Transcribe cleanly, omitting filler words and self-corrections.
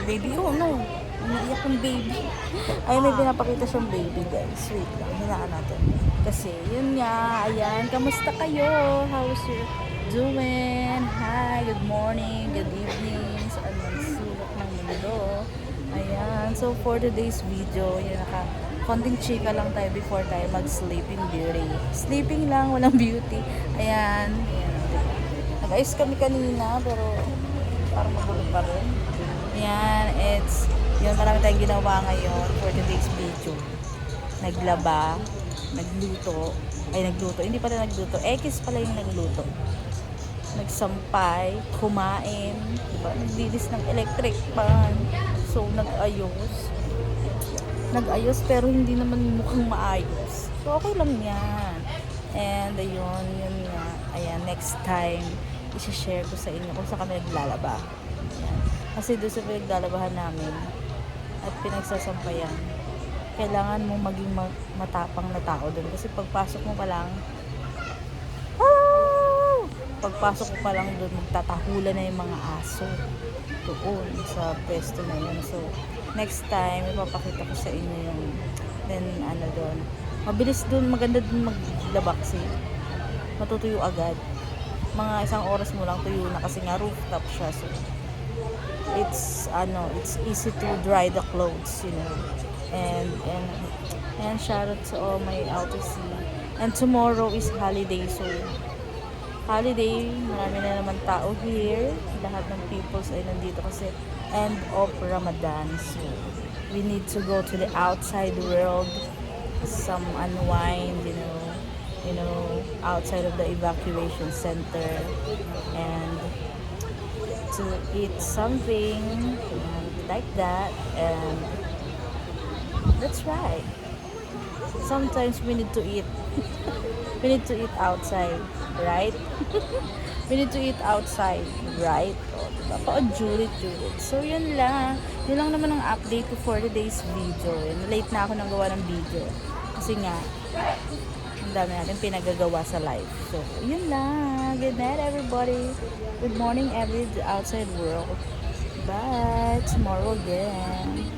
baby. Oh no, umiiyak yung baby. Ay, may pinapakita siyang baby, guys. Wait lang, hinaan natin. Kasi, yun nga, ayan, kamusta kayo? How's you doing? Hi, good morning, good evening, saan man sulok ng mundo. Ayan, so for today's video, yun, konting chika lang tayo before tayo mag-sleeping beauty. Sleeping lang, walang beauty. Ayan, ayan. Nag-ayos kami kanina, pero parang magulo pa rin. Ayan, yun, marami tayong ginawa ngayon for today's video. Naglaba, nagluto, hindi pala nagluto, X pala yung nagluto. Nagsampay, kumain, diba? Naglinis ng electric pan. So, nag-ayos pero hindi naman mukhang maayos. So, okay lang yan. And, ayun, yun nga. Ayan, next time, isi-share ko sa inyo kung saan kami naglalaba. Ayan. Kasi doon sa pinaglalabahan namin at pinagsasampayan, kailangan mo maging matapang na tao doon. Kasi pagpasok mo pa lang, doon, magtatahulan na yung mga aso doon sa pwesto na yun. So, next time, ipapakita ko sa inyo yung doon. Mabilis doon, maganda doon maglaba kasi matutuyo agad. Mga isang oras mo lang tuyo na kasi nga rooftop siya. So, it's easy to dry the clothes, you know. And shout out to all my LTC. And tomorrow is holiday, so holiday, marami na naman tao here. Lahat ng peoples ay nandito kasi end of Ramadan. So, we need to go to the outside world, some unwind, you know, outside of the evacuation center, and to eat something like that. And that's right. Sometimes we need to eat. We need to eat outside, right? We need to eat outside, right? O, diba? Pa-julit. So, yun lang. Yun lang naman ang update ko for today's video. Late na ako nang gawa ng video. Kasi nga, ang dami natin pinagagawa sa live. So, yun lang. Good night, everybody. Good morning, outside world. Bye. Tomorrow again.